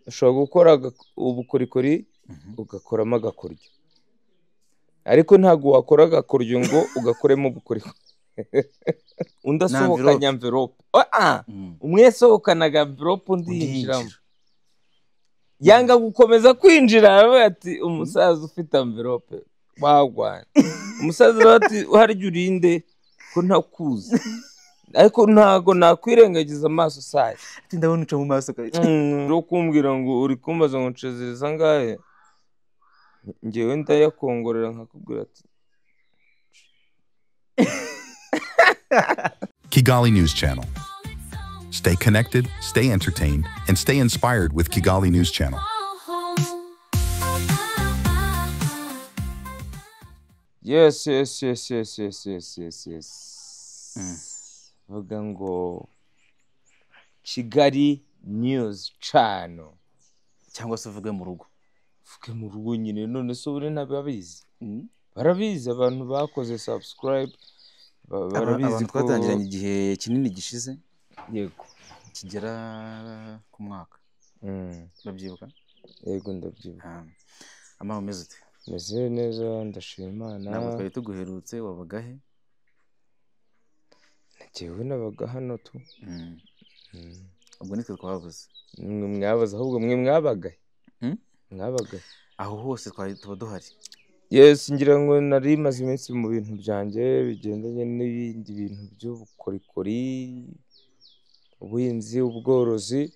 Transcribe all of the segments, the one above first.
ushobora gukora ubukorikori ugakoramo agakoryo, ariko ntabwo wakora agakoryo ngo ugakoremo ubukorikori. Undi asohokanya envelope, umwe yasohokanaga envelope undi yinjiramo, yanga gukomeza kwinjira, aravuga ati umusaza ufite envelope wagwana. Umusaza ati harya urinde ko ntakuzi, ariko ntago nakwirengagiza amaso saye, ati ndabona uca mu maso kabisa. Ro kumbwira ngo uri kumbaza ngo ncezereza ngahe, ngewe ndayakongorera nkakubwira ati Kigali News Channel. Stay connected, stay entertained, and stay inspired with Kigali News Channel. Yes. Vuga ngo Kigali News Channel, cyangwa se uvuge mu rugo. Vuge mu rugo nyine, none se ubu ntababizi. Barabizi abantu bakoze subscribe, barabizi ko twatangiranye igihe kinini gishize, yego kigera ku mwaka. Ndabyibuka. Yego ndabyibuka. Ama umeze ute? Meze neza, ndashima Imana. Ntabwo twari tuguherutse, wabaga he? Nagewe nabaga hano tu. Ubwo nitwe twavuze. Mwe mwabaza, ahubwo mwe mwabaga. Mwabaga aho hose twari tuba duhari. Yes, ngira ngo nari maze iminsi mu bintu byanjye bigendanye n'ibindi bintu by'ubukorikori, ubuhinzi, ubworozi.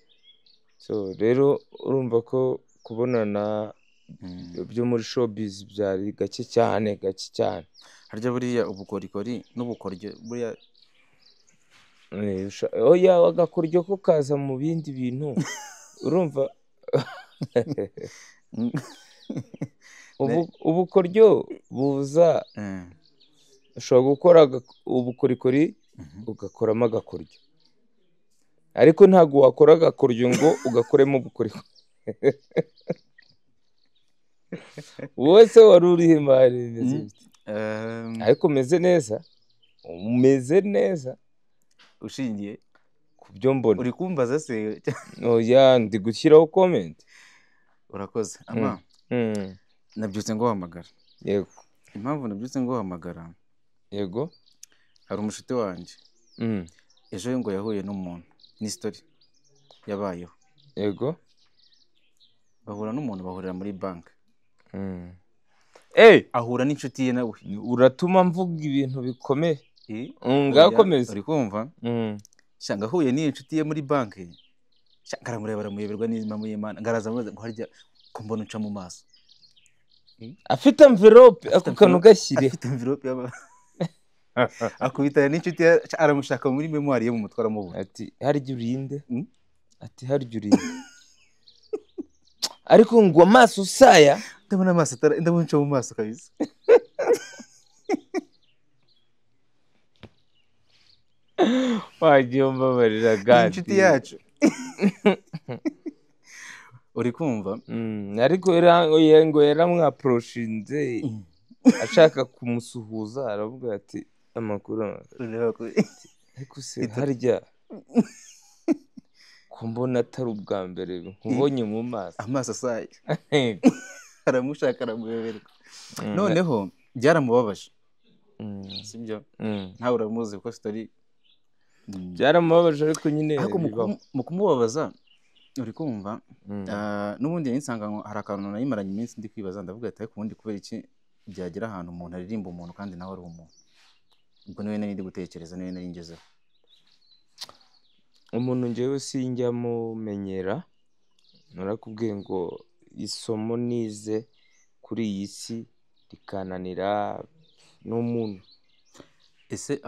So rero urumva ko kubonana byo muri showbiz byari gake cyane. Harya buriya ubukorikori n'ubukoryo buriya oya agakoryo ko kaza mu bindi bintu, urumva. Ubukoryo buza, ushobora gukora ubukorikori ugakoramo agakoryo, ariko ntabwo wakora agakoryo ngo ugakoremo ubukorikori. Wose wari urihe mari? Ariko umeze neza ushingiye ku byo mbona. Uri kumbaza se? Oya, ndi gushyiraho comment. Urakoze. Ama nabyutse ngo wahamagara. Yego. Impamvu nabyutse ngo wahamagara, yego, hari umushuti wanjye ejo ngo yahuye n'umuntu, ni story yabayeho. Yego. Bahura n'umuntu, bahurira muri bank. Ahura n'inshuti ye nawe. Uratuma mvuga ibintu bikomeye. Ngakomeza. Uri kumva? Shanga ahuye n'inshuti ye muri bank. Shanga aramureba, aramuyoberwa n'impamvu y'Imana. Ngaraza amaze ngo harya ko mbona uca mu maso. Afite envelope, ako kantu gashyire. Afite envelope akubitana n'inshuti ye, aramushaka muri memoire ye mu mutwe, aramubura. Ati harya urinde? Ati harya urinde? Ariko ngo amaso saya, ndabona amaso ndabona uca mu maso kabisa. Wagiye umbabarira gadi. Inshuti yacu. Uri kumva? Ariko ngo yaramwaproshinze ashaka kumusuhuza, aravuga ati amakuru. Ariko se harya ko mbona atari ubwa mbere nkubonye mu maso. Amaso asaye. Aramushaka, aramuyoberwa. Noneho byaramubabaje. Sibyo? Ntawe uramuzi ko story byaramubabaje, ariko nyine mu kumubabaza, uri kumva, n'ubundi nisanga hari akantu nayimaranye iminsi ndi kwibaza, ndavuga ati ariko ubundi kubera iki byagera ahantu umuntu aririmba umuntu kandi nawe ari umuntu? Ubwo niwe nari ndi gutekereza, niwe nari ngezeho. Umuntu ngewe sinjya mumenyera, narakubwiye ngo isomo nize kuri iyi si rikananira n'umuntu. Ese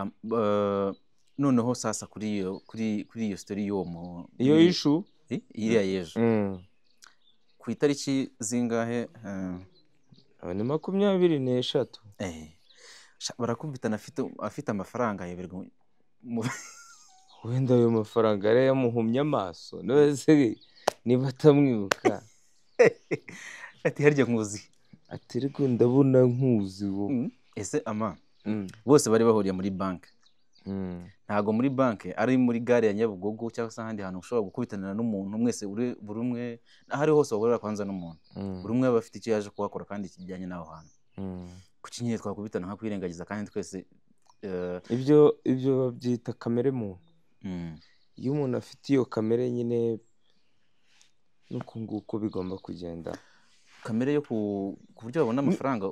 noneho sasa kuri iyo story y'uwo muntu, iyo issue iriya yejo, ku itariki zingahe? Ni 23. Barakubitana afite amafaranga yeberwa. Wenda ayo mafaranga yari yamuhumye amaso, nose niba atamwibuka. Ati harya nkuzi. Ati ariko ndabona nkuzi wo. Ese ama bose bari bahuriye muri bank. ntago muri banki ari muri gare ya Nyabugogo cyangwa se ahandi hantu ushobora gukubitanira n'umuntu mwese buri umwe ahari hose wagorera kwanza n'umuntu buri umwe aba afite icyo yaje kuhakora kandi kijyanye n'aho hantu kuki nyine twakubitana nka kwirengagiza kandi twese ibyo babyita kamere muntu. Iyo umuntu afite iyo kamere nyine nuko nguko bigomba kugenda, kamere yo ku buryo babona amafaranga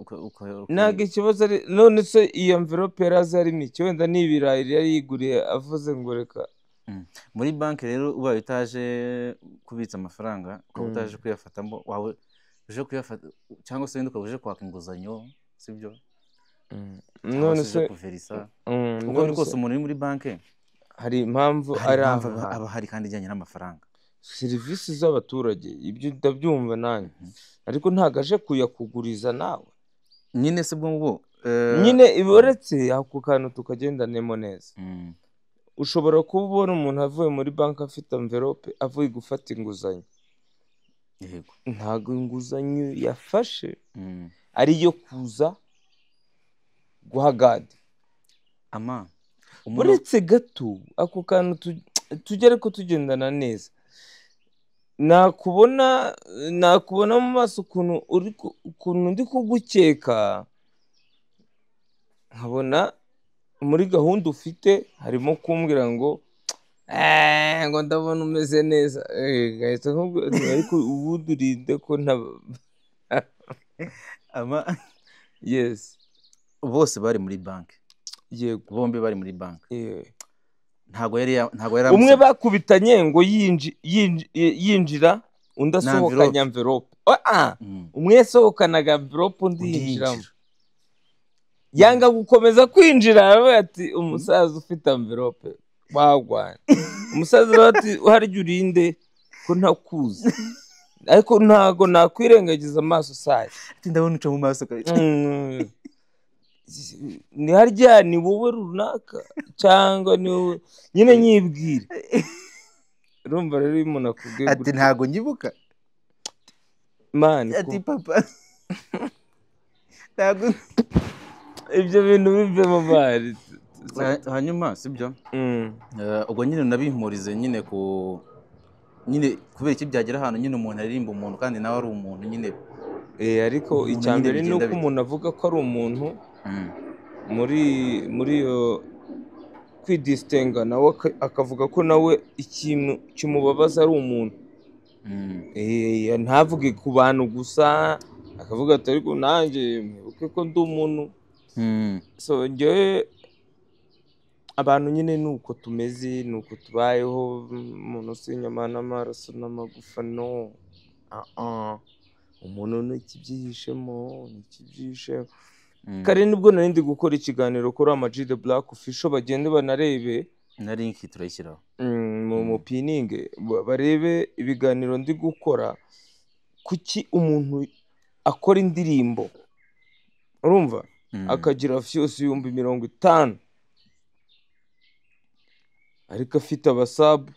ntabwo ikibazo ari none se iyo envelope yari azi harimo iki, wenda n'ibirayi yari yiguriye avuze ngo reka. Muri banki rero ubaye utaje kubitsa amafaranga ukaba utaje kuyafatamo wawe uje kuyafata cyangwa se wenda ukaba uje kwaka inguzanyo sibyo none se kuverisa uko biri kose umuntu uri muri banki hari impamvu aba hari kandi ijyanye n'amafaranga, serivisi z'abaturage ibyo ndabyumva nanjye ariko ntabwo aje kuyakuguriza nawe nyine se bwo nyine iboretse ako kantu tukagendanemo neza. Ushobora kuba ubona umuntu avuye muri banki afite envelope avuye gufata inguzanyo, ntabwo inguzanyo yafashe ari iyo kuza guha gade uretse gato ako kantu tugere ko tugendana neza. Nakubona mu maso ukuntu ndi kugukeka, nkabona muri gahunda ufite harimo kumbwira ngo ndabona umeze neza, gahita ariko ubundi urinde ko yes bose bari muri banki. Yego bombi bari muri banki. ntago yari umwe bakubitanye ngo yinjira undi asohokanye envelope. Umwe yasohokanaga envelope undi yinjiramo, yanga gukomeza kwinjira ati umusaza ufite envelope wagwana. Umusaza ati harya urinde ko ntakuzi, ariko ntago nakwirengagiza amaso saye ati ndabona uca mu maso ni harya ni wowe runaka cyangwa ni wowe nyine nyibwire. Urumva rero iyo umuntu akubwiye ati ntago nyibuka mani ati papa ntago ibyo bintu bivemo bari hanyuma sibyo ubwo nyine nabimpurize nyine nyine kubera iki byagira ahantu nyine umuntu aririmba umuntu kandi nawe ari umuntu nyine ariko icyambere ni uko umuntu avuga ko ari umuntu muri iyo kwidisitenga nawe akavuga ko nawe ikintu kimubabaza ari umuntu. Ntavuge ku bantu gusa, akavuga ati ariko nanjye mwibuke ko ndi umuntu. So njyewe abantu nyine ni uko tumeze, ni uko tubayeho. Umuntu si inyama n'amaraso n'amagufa, no. Umuntu ni ikibyihishemo, kare nibwo nari ndi gukora ikiganiro kuri Ama-G The Black Official, bagende banarebe na link turayishyiraho mu pininge barebe ibiganiro ndi gukora. Kuki umuntu akora indirimbo urumva akagira views 50,000 ariko afite abasub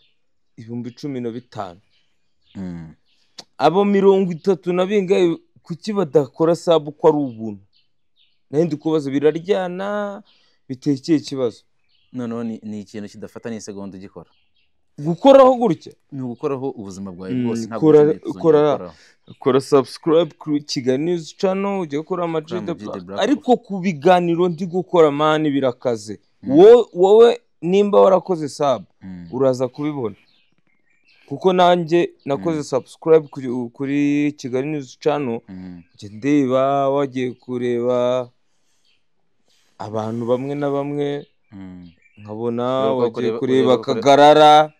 15,000 abo 30 na bingahe kuki badakora sub ko ari ubuntu? Nandi kubaza biraryana bitekeye ikibazo. Noneho ni ikintu kidafata ni segonda ugikora. Gukoraho gutya ni gukoraho ubuzima bwawe bwose, kora subscribe kuri Kigali News Channel, ujye gukora Ama-G The Black. Ariko ku biganiro ndi gukora mani birakaze. Wowe nimba warakoze sub uraza kubibona, kuko nanjye nakoze subscribe kuri Kigali News Channel. Nje ndeba wagiye kureba abantu bamwe na bamwe, nkabona wagiye kureba Kagarara,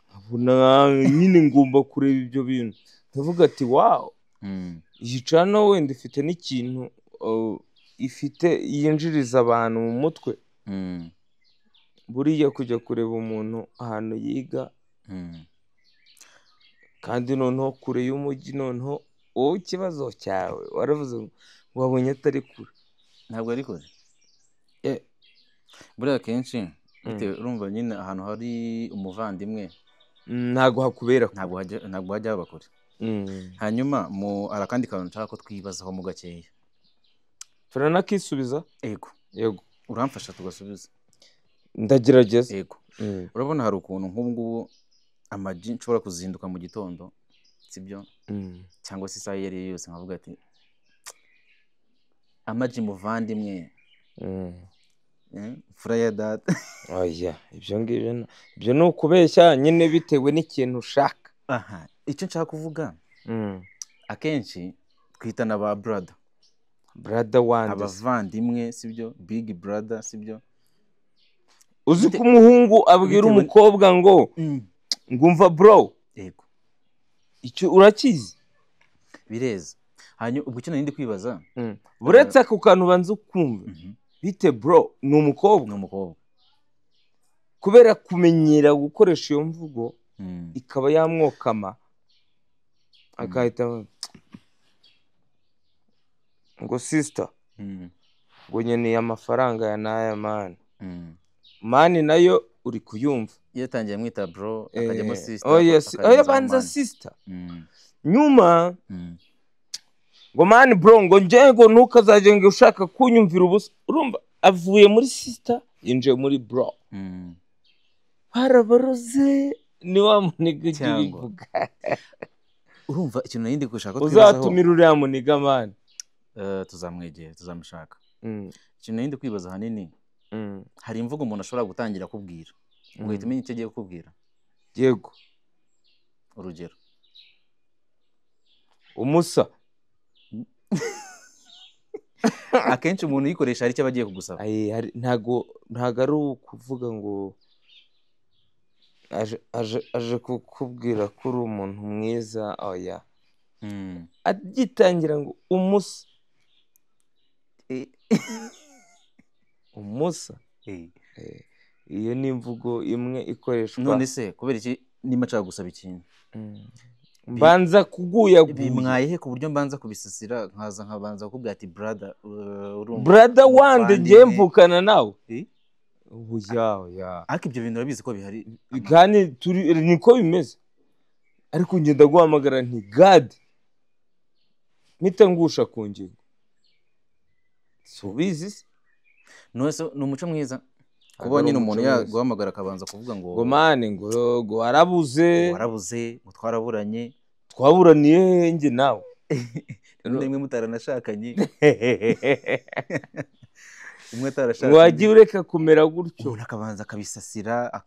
nkabona nyine ngomba kureba ibyo bintu. Ndavuga ati wow, iyi channel wenda ifite n'ikintu ifite yinjiriza abantu mu mutwe. Buriya kujya kureba umuntu ahantu yiga kandi noneho kure y'umujyi, noneho wowe ikibazo cyawe waravuze wabonye atari kure. Ntabwo ari kure. Buriya kenshi urumva nyine ahantu hari umuvandimwe ntabwo hakubera, ntabwo hajya haba kure. Hanyuma arakandi kantu nshaka ko twibazaho mu gakeya. Ferana kisubiza? Yego yego, uramfasha tugasubiza. ndagerageza. yego urabona hari ukuntu nk'ubu ngubu amagi nshobora kuzinduka mu gitondo sibyo cyangwa se isaha iyo ari yo yose nkavuga ati amagi muvandimwe fura ya data. oya ibyo ni ukubeshya nyine bitewe n'ikintu ushaka. aha icyo nshaka kuvuga akenshi twitana ba brother wandi abavandimwe sibyo big brother sibyo. uzi ko umuhungu abwira umukobwa ngo ngumva bro yego icyo urakizi bireza. hanyuma ubwo icyo nari kwibaza buretse ako kantu banza ukumva bite bro ni umukobwa kubera kumenyera gukoresha iyo mvugo ikaba yamwokama akahita ngo sister ngo nyeneye amafaranga ya n'aya mani nayo uri kuyumva iyo atangiye amwita bro akajyamo sister. oya banza sister nyuma ngo mani bro ngo njye ntukazajye ngo ushaka kunyumvira ubusa. urumva avuye muri sister yinjiye muri bro barabaroze ni wa muniga ugivuga. urumva ikintu nari gushaka ko uzatumira uriya muniga mani tuzamwegera tuzamushaka. ikintu nari kwibaza ahanini hari imvugo umuntu ashobora gutangira kubwira ugahita umenya icyo agiye kukubwira. yego urugero umusa akenshi umuntu uyikoresha hari icyo aba agiye kugusaba. ntago ari ukuvuga ngo aje kukubwira ko uri umuntu mwiza. oya agitangira ngo umusa iyo ni imvugo imwe ikoreshwa. none se kubera iki niba nshaka gusaba ikintu mbanza kuguyaguya bimwayehe ku buryo mbanza kubisasira nkabanza kukubwira ati brother wande ngiye mvukana nawe. ariko ibyo bintu urabizi ko bihari kandi niko bimeze. ariko ngenda guhamagara nti God mpita ngusha ku ngingo subizi. nose ni umuco mwiza kuba nyine umuntu yaguhamagara akabanza kuvuga ngo mane ngo warabuze ngo twaraburanye twaburaniye njye nawe nimwe mutaranashakanye umwe atarashakanye wagiye ureka kumera gutyo umuntu akabanza akabisasira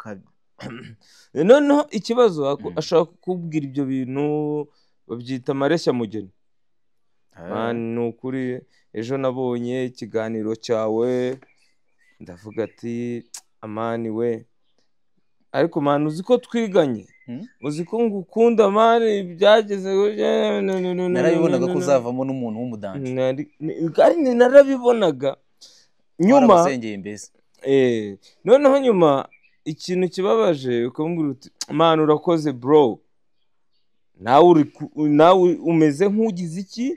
noneho ikibazo ashaka kukubwira ibyo bintu babyita amareshya mugeni. ni ukuri ejo nabonye ikiganiro cyawe ndavuga ati amani we ariko mani uzi ko twiganye uzi ko ngukunda mani byageze narabibonaga ko uzavamo n'umuntu w'umudanje kandi narabibonaga nyuma noneho nyuma ikintu kibabaje ukamubwira uti mani urakoze bro nawe umeze nk'ugize iki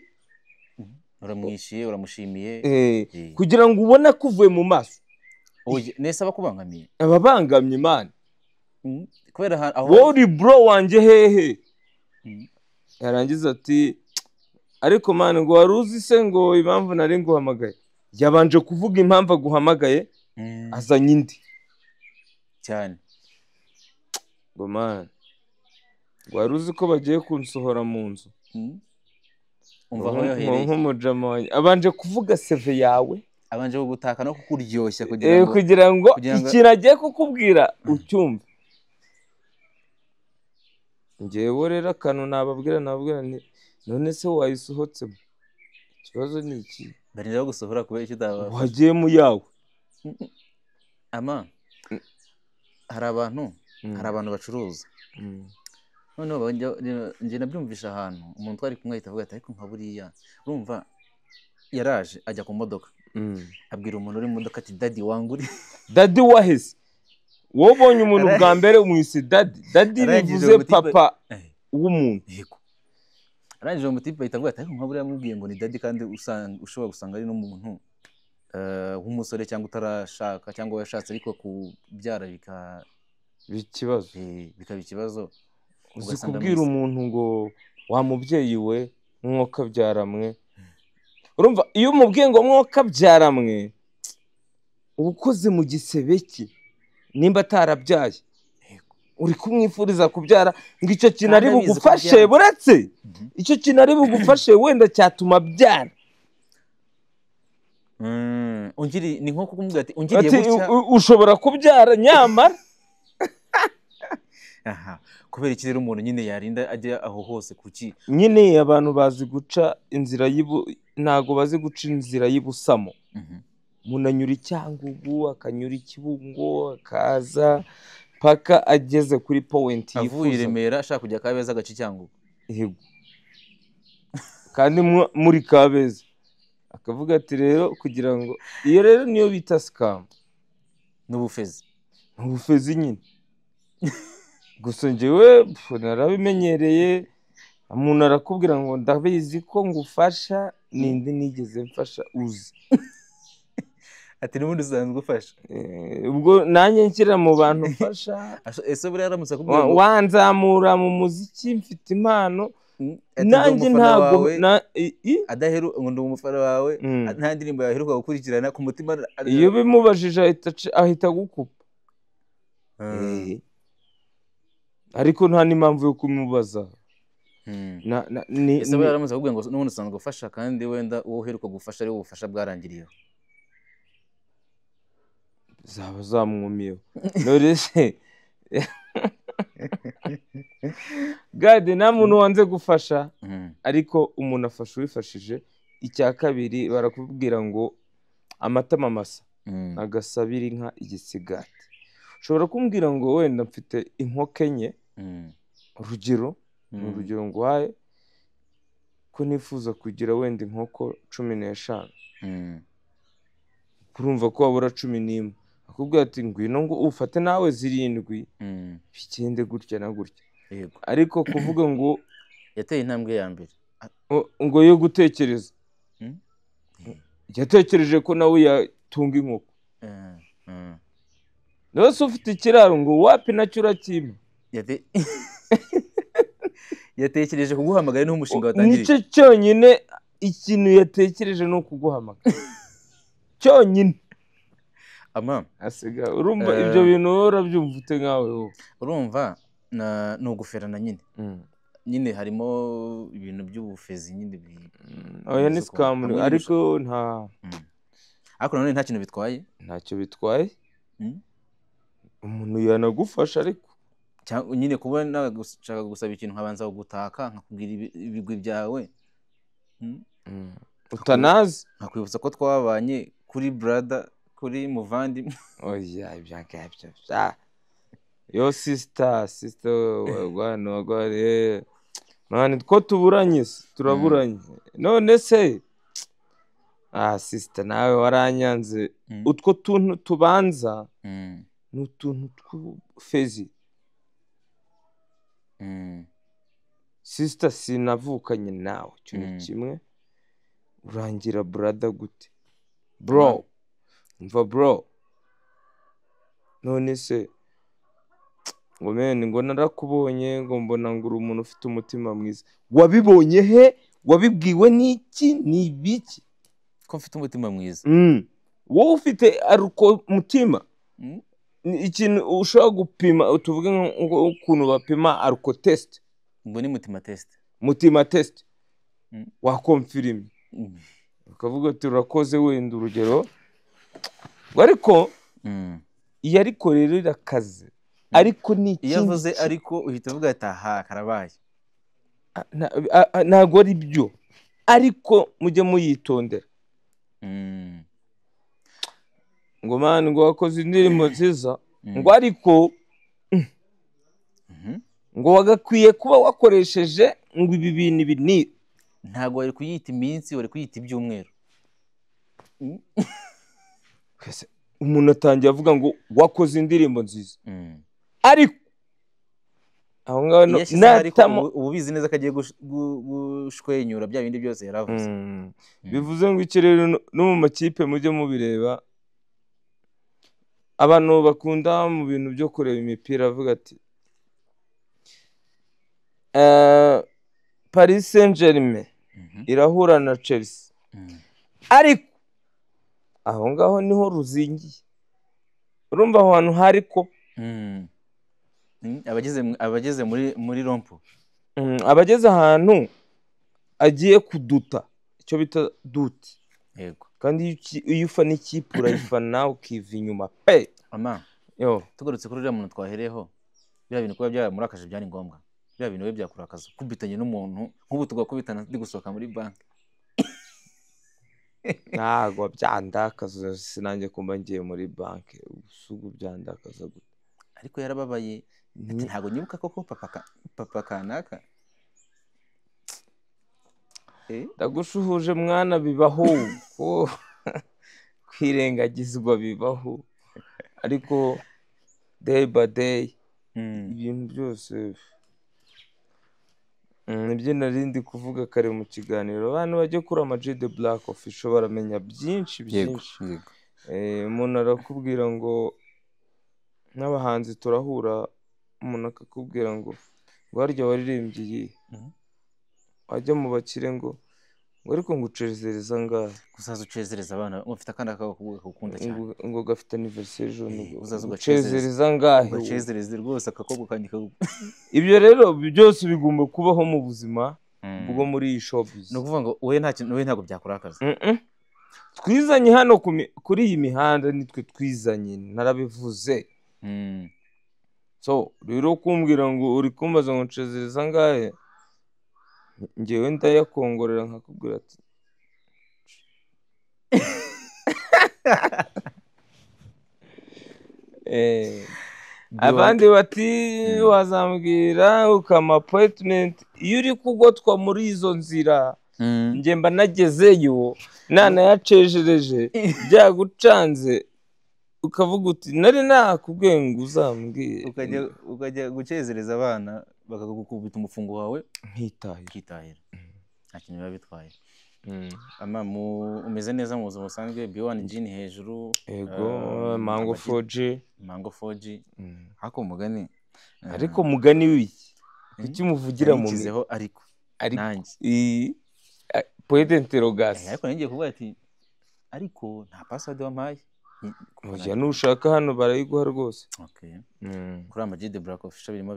uramwishyuye uramushimiye kugira ngo ubone ko uvuye mu maso. nese abakubangamiye ababangamye mani kubera wowe uri bro wanjye hehe yarangiza ati ariko mani ngo wari uzi se ngo impamvu nari nguhamagaye. yabanje kuvuga impamvu aguhamagaye azanye indi cyane ngo mani wari uzi ko bagiye kunsohora mu nzu umva aho yohereye nk'umujama wanjye abanje kuvuga seve yawe abanje kugutaka no kukuryoshya kugira ngo ikintu agiye kukubwira ucyumve. ngewe rero akantu nababwira nti none se wayisohotsemo ikibazo ni iki barindira gusohora kubera icyo utabafasha wagiye mu yawe. ama hari abantu bacuruza noneho njye nabyumvisha ahantu umuntu twari kumwe ahita avuga ati ariko nka buriya urumva yaraje ajya ku modoka abwira umuntu uri mu modoka ati dadi wanguri dadi waheze wowe ubonye umuntu bwa mbere umwise dadi bivuze papa w'umuntu. arangije uwo mutipe ahita avuga ati ariko nka buriya mubwiye ngo ni dadi kandi ushobora gusanga ari n'umuntu w'umusore cyangwa utarashaka cyangwa yashatse ariko kubyara bikaba ikibazo. uzi kubwira umuntu ngo wa mubyeyi we mwokabyaramwe. urumva iyo umubwiye ngo mwokabyaramwe uba ukoze mu gisebe cye nimba atarabyaye uri kumwifuriza kubyara ngo icyo kintu ari Kandi abizi bugufashe kubyara. buretse icyo kintu ari bugufashe wenda cyatuma abyara ni nko kumubwira ati ungiriye ati gutya ushobora kubyara nyamara aha kubera iki rero umuntu nyine yarinda ajya aho hose kuki nyine abantu bazi guca inzira ntago bazi guca inzira y'ibusamo umuntu anyura icyangugu akanyura ikibungo akaza paka ageze kuri point avuye i Remera ashaka kujya Kabeza agace icyangugu yego kandi muri Kabeza akavuga ati rero kugira ngo iyo rero niyo bita scam n'ubufezi nyine gusa njyewe narabimenyereye umuntu arakubwira ngo ndabizi ko ngufasha ninde nigeze mfasha uzi ati n'ubundi usanzwe ufasha ubwo nanjye nshyira mu bantu mfasha ese buriya aramutse akubwira ngo wanzamura mu muziki mfite impano nanjye ntabwo adaheru ngo ndi umufana wawe nta ndirimbo yaheruka gukurikirana ku mutima iyo bimubajije ahita gukupa ariko nta n'impamvu yo kumubaza ese buriya aramutse akubwira ngo n'ubundi usanzwe ufasha kandi wenda uwo uheruka gufasha ari wo ubufasha bwarangiriyeho zaba zamwumiyeho none se gade nta muntu wanze gufasha ariko umuntu afasha uwifashije icya kabiri barakubwira ngo amatama masa agasabira inka igisigati ushobora kumbwira ngo wenda mfite inkoko enye urugero ni urugero nguhaye ko nifuza kugira wenda inkoko 15 kurumva ko wabura 11 akubwira ati ngwino ngo ufate nawe 7 bigende gutya na gutya ariko kuvuga ngo yateye intambwe ya mbere ngo yo gutekereza yatekereje ko nawe yatunga inkoko nose ufite ikiraro ngo wapi nacyo urakima yatekereje kuguhamagara n'umushinga watangiriye nicyo cyonyine ikintu yatekereje no kuguhamagara cyonyine asiga urumva ibyo bintu urabyumva ute nkawe wowe urumva ni uguferana nyine harimo ibintu by'ubufezi nyine oya ni scam ariko ariko nanone nta kintu bitwaye ntacyo bitwaye umuntu yanagufasha ariko nyine kuba nashaka gusaba ikintu nkabanza kugutaka nkakubwira ibigwi byawe utanazi nkakwibutsa ko twabanye kuri brother kuri muvandi oya ibyangabyo yo sister wagwane mani two tuburanye turaburanye none se sister nawe waranyanze utwo tuntu tubanza n'utuntu tw'ufezi sister sinavukanye nawe cyo kimwe urangira brother gute bro mva bro none se ngo mene ngo narakubonye ngo mbona ngo uri umuntu ufite umutima mwiza wabibonye he wabibwiwe n'iki ni ibiki ko mfite umutima mwiza wowe ufite aruko mutima ikintu ushobora gupima tuvuge ukuntu bapima aruko test ngo ni mutima test wakonfirime ukavuga ati urakoze wenda urugero ariko iyo ariko rero irakaze ariko ni iyo avuze ariko uhita uvuga ati aha karabaye ntabwo ari byo ariko mujye muyitondera ngo mani ngo wakoze indirimbo nziza ngo ariko ngo wagakwiye kuba wakoresheje ngo ibi bintu ibi ni ntabwo wari kuyita iminsi wari kuyita ibyumweru umuntu atangiye avuga ngo wakoze indirimbo nziza ariko aho ngaho natamo ubu bizi neza ko agiye gushwenyura bya bindi byose yaravuze bivuze ngo iki rero no mu makipe mujye mubireba abantu bakunda mu bintu byo kureba imipira avuga ati Paris Saint-Germain irahura na Chelsea ariko aho ngaho niho ruzingiye urumva aho hantu hari ko abageze muri rompo abageze ahantu agiye kuduta icyo bita duti. yego kandi iyo ufana ikipe urayifana ukiva inyuma pe. tugarutse kuri uriya muntu twahereyeho biriya bintu kuba byamurakaje byari ngombwa, biriya bintu we byakurakaza kubitanye n'umuntu nk'ubu tugakubitana ndi gusohoka muri banki ntabwo byandakaza sinanjye kumva ngiye muri banki usugu byandakaza gute. ariko yarababaye ntabwo nyibuka koko papa kanaka ndagushuhuje mwana bibaho ko kwirengagizwa bibaho ariko day by day ibintu byose nibyo narindi kuvuga kare mu kiganiro. Abantu bajye kuri Ama G The Black Official baramenya byinshi byinshi. Umuntu arakubwira ngo n'abahanzi turahura, umuntu akakubwira ngo harya waririmbye iyi wajya mu bakire ngo ariko ngucezereza ngahe uzaza ucezereza abana ufite akandi akakubwira cyane ngo gafite anniversaire uzaza ugacezereza ngahe ugacezereza rwose akakobwa kanjye ibyo rero byose bigomba kubaho mu buzima bwo muri iyi showbiz. no kuvuga ngo wowe ntabwo byakurakaza. Twizanye hano kuri iyi mihanda nitwe twizanye narabivuze. So rero kumbwira ngo uri kumbaza ngo ncezereza ngahe njyewe ndayakongorera nkakubwira ati abandi bati wazambwira ukama appointment iyo uri kugotwa muri izo nzira njye mba nagezeyo nanayacejereje byagucanze ukavuga uti nari nakubwiye ngo uzambwire ukajya gucezereza abana bakagukubita umufungo wawe nkitahira nta kintu biba bitwaye. Umeze neza mu buzima busanzwe B1 Gin hejuru yego Mango 4G hako umugani ariko mugani wiki kuki muvugira mu mizeho ariko nanjye point d'interrogation ariko ngiye kuvuga ati ariko nta password wampaye Oya nushaka hano barayiguha rwose. Kuri Ama G The Black Official birimo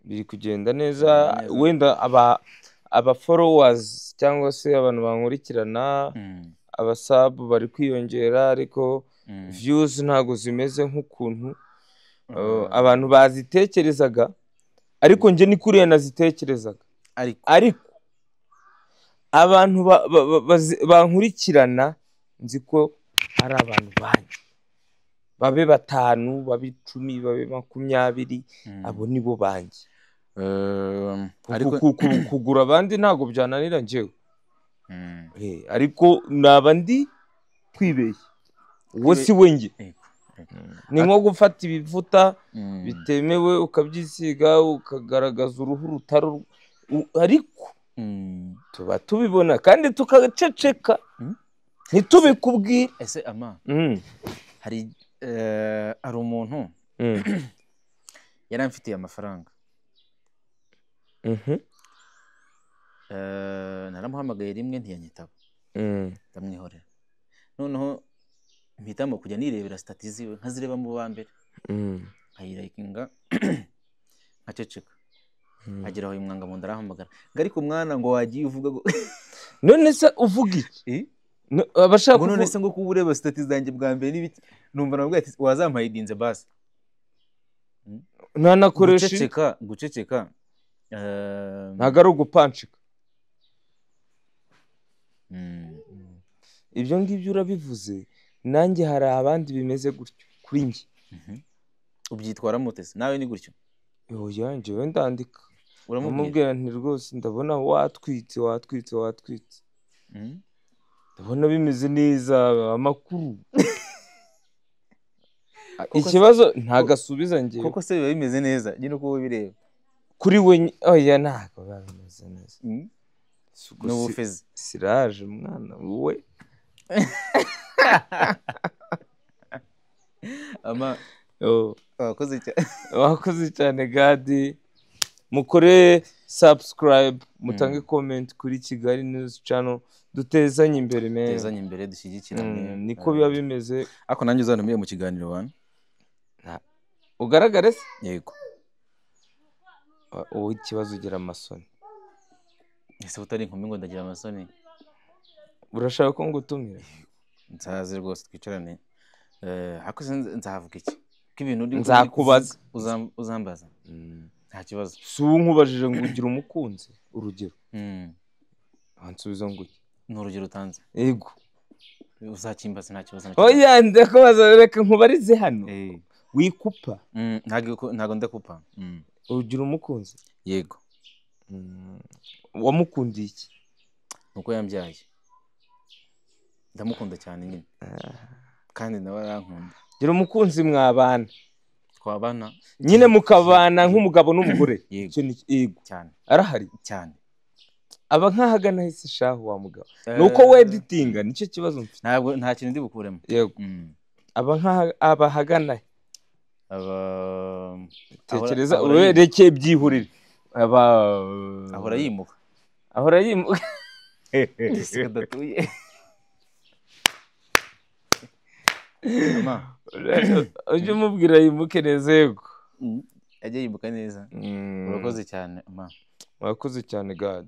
biri kugenda neza. Wenda aba followers cyangwa se abantu bankurikirana aba sub bari kwiyongera ariko views ntago zimeze nk'ukuntu abantu bazitekerezaga, ariko nje ni kuriya nazitekerezaga. Ariko abantu bankurikirana nzi ko ari abantu banjye, babe 5 babe 10 babe 20 abo nibo banjye. Ariko kugura abandi ntago byananira njyewe. Ariko naba ndi kwibeshya uwo si wenjye. Ni nko gufata ibivuta bitemewe ukabyisiga ukagaragaza uruhu rutaro, ariko tuba tubibona kandi tukaceceka ntitubikubwire. Ese ama hari umuntu yaramfitiye amafaranga, naramuhamagaye rimwe ntiyanyitaba, ndamwihorera. Noneho mpitamo kujya nirebera stati ziwe nkazireba mu ba mbere, nkayirayikinga nkaceceka. Agera aho imwanga mu ndarahamagara ngo ariko mwana ngo wagiye uvuga ngo none se uvuga iki? Abashaka none se ngo kuba ureba stati zanjye bwa mbere n'ibiki, numva navuga ati wazampayidinze basi. Ntanakoresha guceceka ntago ari ugupanshika. Ibyo ngibyo urabivuze, nanjye hari abandi bimeze gutyo kuri njye. Ubyitwara mutese nawe ni gutyo? Oya njyewe ndandika, uramubwira nti rwose ndabona watwitse. Ndabona bimeze neza amakuru. Ikibazo ntagasubiza njye. Koko se biba bimeze neza nyine uko bireba kuri we? Oya ntago bimeze neza. N'ubufezi siraje mwana we. ama wakoze cyane Gadi. Mukore subscribe, mutange comment kuri Kigali News Channel, dutezanye imbere dushyigikirane. Niko biba bimeze. Ako nanjye uzantumiye mu kiganiro wana ugaragare se yego wowe ikibazo ugira amasoni ese utari inkumi ngo ndagira amasoni urashaka ko ngutumira nzaze rwose twicarane ariko nzavuga iki ko ibintu uri nzakubaza uzambaza nta kibazo si ubu nkubajije ngo ugira umukunzi urugero ansubiza ngo ni urugero utanze yego uzakimbaza nta kibazo oya ndakubaza reka nkubarize hano wikupa ntago ndakupa ugira umukunzi yego wamukundiye iki nuko yambyaye ndamukunda cyane nyine kandi nawe arankunda gira umukunzi mwabana twabana nyine mukabana nk'umugabo n'umugore yego cyane arahari cyane aba nk'ahagana hese shahu wa mugabo nuko we editinga nicyo kibazo mfite ntabwo nta kintu ndi bukuremo yego aba hagana tekereza urekeye byihurire ahora yimuka datuye ujye umubwira yimuke neza yego ajye yimuka neza urakoze cyane urakoze cyane God